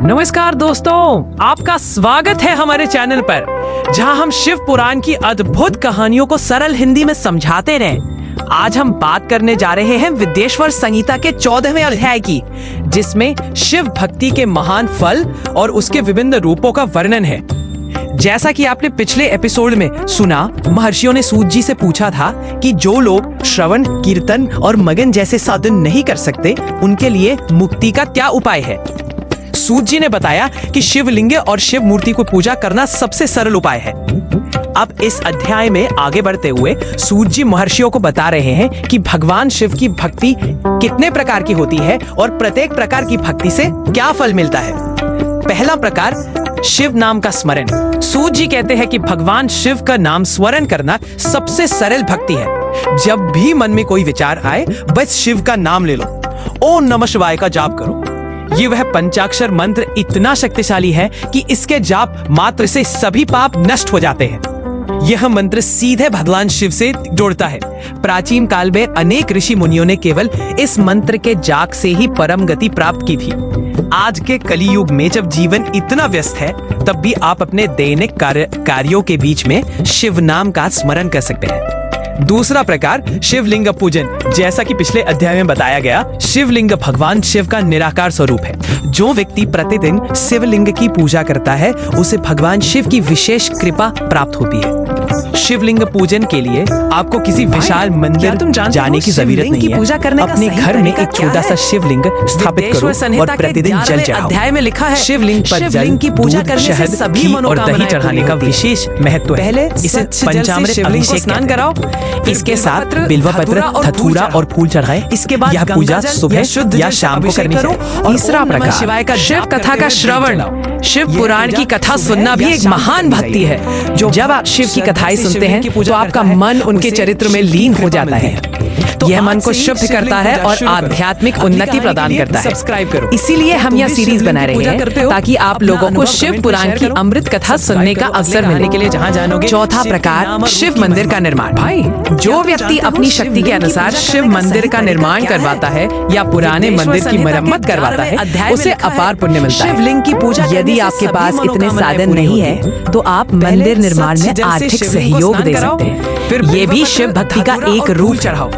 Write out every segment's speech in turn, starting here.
नमस्कार दोस्तों, आपका स्वागत है हमारे चैनल पर, जहां हम शिव पुराण की अद्भुत कहानियों को सरल हिंदी में समझाते रहे। आज हम बात करने जा रहे हैं विद्येश्वर संहिता के 14वें अध्याय की, जिसमें शिव भक्ति के महान फल और उसके विभिन्न रूपों का वर्णन है। जैसा कि आपने पिछले एपिसोड में सुना, महर्षियों ने सूत जी से पूछा था कि जो लोग श्रवण, कीर्तन और मगन जैसे साधन नहीं कर सकते, उनके लिए मुक्ति का क्या उपाय है। सूत जी ने बताया कि शिवलिंग और शिव मूर्ति को पूजा करना सबसे सरल उपाय है। अब इस अध्याय में आगे बढ़ते हुए सूत जी महर्षियों को बता रहे हैं कि भगवान शिव की भक्ति कितने प्रकार की होती है और प्रत्येक प्रकार की भक्ति से क्या फल मिलता है। पहला प्रकार, शिव नाम का स्मरण। सूत जी कहते हैं कि भगवान शिव का नाम स्मरण करना सबसे सरल भक्ति है। जब भी मन में कोई विचार आए, बस शिव का नाम ले लो, ओम नमः शिवाय का जाप करो। ये वह पंचाक्षर मंत्र इतना शक्तिशाली है कि इसके जाप मात्र से सभी पाप नष्ट हो जाते हैं। यह मंत्र सीधे भगवान शिव से जोड़ता है। प्राचीन काल में अनेक ऋषि मुनियों ने केवल इस मंत्र के जाप से ही परम गति प्राप्त की थी। आज के कलियुग में जब जीवन इतना व्यस्त है, तब भी आप अपने दैनिक कार्यों के बीच में शिव नाम का स्मरण कर सकते हैं। दूसरा प्रकार, शिवलिंग पूजन। जैसा कि पिछले अध्याय में बताया गया, शिवलिंग भगवान शिव का निराकार स्वरूप है। जो व्यक्ति प्रतिदिन शिवलिंग की पूजा करता है, उसे भगवान शिव की विशेष कृपा प्राप्त होती है। शिवलिंग पूजन के लिए आपको किसी विशाल मंदिर जाने की जरूरत नहीं है। अपने घर में एक छोटा सा शिवलिंग स्थापित करो और प्रतिदिन जल चढ़ाओ। अध्याय में लिखा है शिवलिंग पर जल, की पूजा करने से सभी और दही चढ़ाने का विशेष महत्व है। पहले इसे पंचामृत अभिषेक स्नान कराओ, इसके साथ बिल्वपत्र, धतूरा और फूल चढ़ाए। इसके बाद यह पूजा सुबह या शाम को करनी चाहिए। तीसरा प्रकार, शिव कथा का श्रवण। शिव पुराण की कथा सुनना भी एक महान भक्ति है। जब आप शिव की कथाएं सुनते हैं, तो आपका मन उनके चरित्र में लीन हो जाता है। यह मन को शुद्ध करता है और आध्यात्मिक उन्नति प्रदान करता है। सब्सक्राइब करो। इसीलिए हम यह सीरीज बना रहे हैं, ताकि आप लोगों को शिव पुराण की अमृत कथा सुनने का अवसर मिलने के लिए जहाँ जानोगे। चौथा प्रकार, शिव मंदिर का निर्माण। भाई, जो व्यक्ति अपनी शक्ति के अनुसार शिव मंदिर का निर्माण करवाता है या पुराने मंदिर की मरम्मत करवाता है, उसे अपार पुण्य मिलता है। शिवलिंग की पूजा यदि आपके पास इतने साधन नहीं है, तो आप मंदिर निर्माण में आर्थिक सहयोग दे सकते हैं। फिर ये भी शिव भक्ति का एक रूप चढ़ाओ।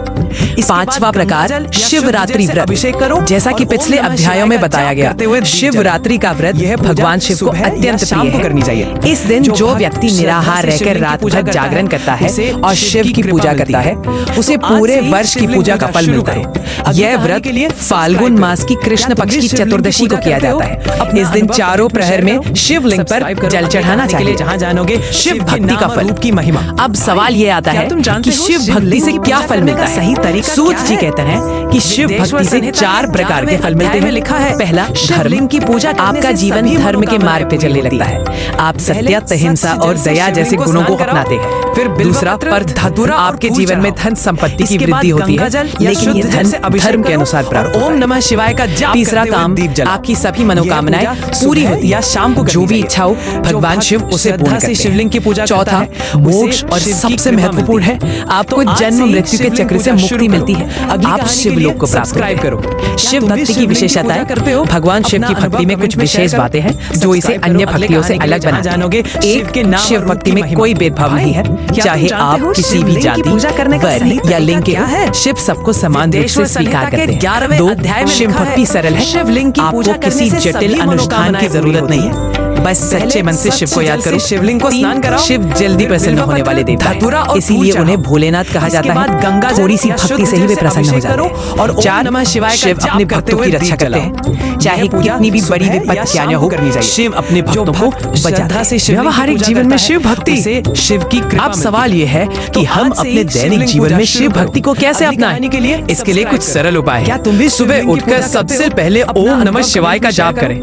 पांचवा प्रकार, शिवरात्रि व्रत। अभिषेक करो। जैसा कि पिछले अध्यायों में बताया गया, शिवरात्रि का व्रत भगवान शिव को अत्यंत प्रिय है। करनी चाहिए। इस दिन जो व्यक्ति निराहार रहकर रात भर जागरण करता है और शिव की पूजा करता है, उसे पूरे वर्ष की पूजा का फल मिलता है। यह व्रत फाल्गुन मास की कृष्ण पक्ष की चतुर्दशी को किया जाता है। इस दिन चारों प्रहर में शिवलिंग पर जल चढ़ाना चाहिए। जहाँ जानोगे शिव भक्ति का फल की महिमा। अब सवाल ये आता है कि शिव भक्ति से क्या फल मिलता है। सही तरीका सूत जी कहते हैं कि शिव भक्ति से 4 प्रकार के फल मिलते हैं। लिखा है, पहला, धर्म की पूजा। आपका जीवन धर्म के मार्ग पे चलने लगता है। आप सत्य, अहिंसा और दया जैसे गुणों को अपनाते हैं। फिर दूसरा, पर धतूरा। आपके जीवन में धन संपत्ति की वृद्धि होती है, लेकिन ये धन धर्म के अनुसार प्राप्त। ओम नमः शिवाय का जाप। तीसरा काम, आपकी सभी मनोकामनाएं पूरी होती है। शाम को जो भी इच्छा हो, भगवान शिव उसे पूर्ण करते हैं। शिवलिंग की पूजा। चौथा, मोक्ष। और सबसे महत्वपूर्ण है, आपको जन्म मृत्यु के चक्र से मुक्ति मिलती है। आप शिवलोक को प्राप्त करो। शिव भक्ति की विशेषताएं करते हो। भगवान शिव की भक्ति में कुछ विशेष बातें हैं जो इसे अन्य भक्तियों से अलग बना जानोगे। एक, शिव भक्ति में कोई भेदभाव नहीं है, चाहे आप किसी भी जाति, वर्ण या लिंग के हो, शिव सबको समान रूप से स्वीकार करते हैं। 2, शिव भक्ति सरल है। शिवलिंग की आपको किसी जटिल अनुष्ठान की जरूरत नहीं है, बस सच्चे मन से शिव को याद करो। शिवलिंग को स्नान कराओ। शिव जल्दी प्रसन्न होने वाले देवता हैं, इसीलिए उन्हें भोलेनाथ कहा जाता है। गंगा थोड़ी सी भक्ति से ही वे प्रसन्न हो जाते हैं। और 4, शिव अपने भक्तों की रक्षा करते हैं, चाहे कितनी भी बड़ी विपत्ति क्यों न हो। शिव अपने भक्तों को बचाता है। व्यवहारिक जीवन में शिव भक्ति से शिव की। अब सवाल ये है कि हम अपने दैनिक जीवन में शिव भक्ति को कैसे अपनाएं के लिए। इसके लिए कुछ सरल उपाय है। क्या तुम भी सुबह उठकर सबसे पहले ओम नमः शिवाय का जाप करें,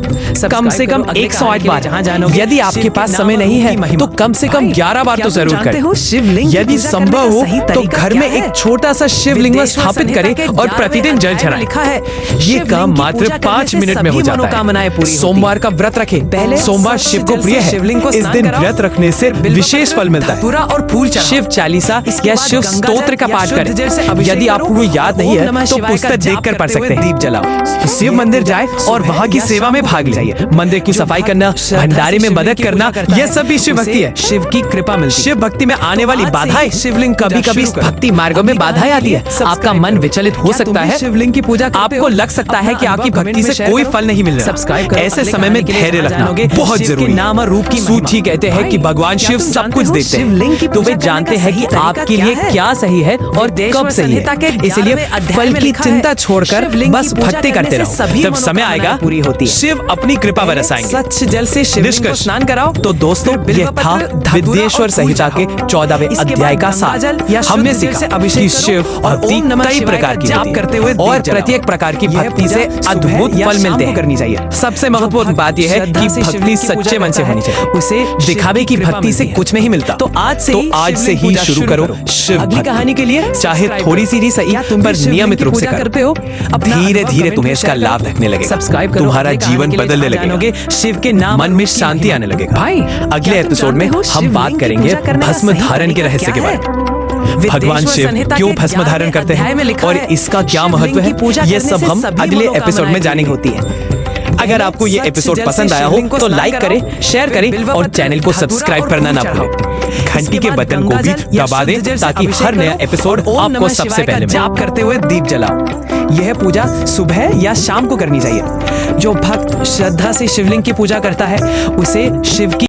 कम से कम 108 बार। जहाँ जानोगे यदि आपके पास समय नहीं है तो कम से कम 11 बार तो जरूर करें। शिवलिंग यदि संभव हो तो घर में एक छोटा सा शिवलिंग स्थापित करें और प्रतिदिन जल चढ़ाएं। लिखा है ये काम मात्र 5 मिनट में हो जाता है। सोमवार का व्रत रखें। सोमवार शिव को प्रिय है। इस दिन व्रत रखने से विशेष फल मिलता है। और फूल शिव चालीसा या शिव स्तोत्र का पाठ करें। यदि आपको याद नहीं है तो पुस्तक देखकर पढ़ सकते हैं। दीप जलाओ, शिव मंदिर जाए और वहाँ की सेवा में भाग लीजिए। मंदिर की सफाई करना, भंडारे में मदद करना, यह सब भी शिव भक्ति है। शिव की कृपा मिलती है। शिव भक्ति में आने वाली बाधाएं, शिवलिंग कभी-कभी भक्ति मार्गों में बाधाएं आती है। आपका मन विचलित हो सकता है। शिवलिंग की पूजा आपको लग सकता है कि आपकी भक्ति से कोई फल नहीं मिल रहा। ऐसे समय में धैर्य रखना बहुत जरूरी है। नाम और रूप की सूची कहते हैं कि भगवान शिव सब कुछ देखते हैं। तो वे जानते हैं कि आपके लिए क्या सही है और कब सही है। इसलिए फल की चिंता छोड़कर बस भक्ति करते रहो। जब समय आएगा पूरी होती है। शिव अपनी कृपा बरसाएंगे। स्वच्छ जल से शिवलिंग को स्नान कराओ। तो दोस्तों, यह था विद्येश्वर संहिता के 14वें अध्याय का सार। हमने सीखा कि शिव भक्ति कई प्रकार की जाप करते हुए और प्रत्येक प्रकार की भक्ति से अद्भुत फल मिलते हैं। करनी चाहिए। सबसे महत्वपूर्ण बात यह है कि भक्ति सच्चे मन से होनी चाहिए। उसे दिखावे की भक्ति से कुछ नहीं मिलता। तो आज से ही शुरू करो शिव अगली कहानी के लिए चाहे थोड़ी सी ही सही पर नियमित रूप से करते हो। धीरे धीरे तुम्हें इसका लाभ दिखने लगेगा। सब्सक्राइब करो। तुम्हारा जीवन बदलने लगेगा। शिव के नाम मन में शांति आने लगेगा। भाई, अगले एपिसोड में हम बात करेंगे भस्म धारण के रहस्य के बारे में। भगवान शिव क्यों भस्म धारण करते हैं और इसका क्या महत्व है, ये सब हम अगले एपिसोड में जानेंगे। होती है। अगर आपको ये एपिसोड पसंद आया हो तो लाइक करें, शेयर करें और चैनल को सब्सक्राइब करना ना भूलें। घंटी के बटन को भी दबा दें ताकि हर नया एपिसोड आपको सबसे पहले मिले। जाप करते हुए दीप जलाओ। यह पूजा सुबह या शाम को करनी चाहिए। जो भक्त श्रद्धा से शिवलिंग की पूजा करता है उसे शिव की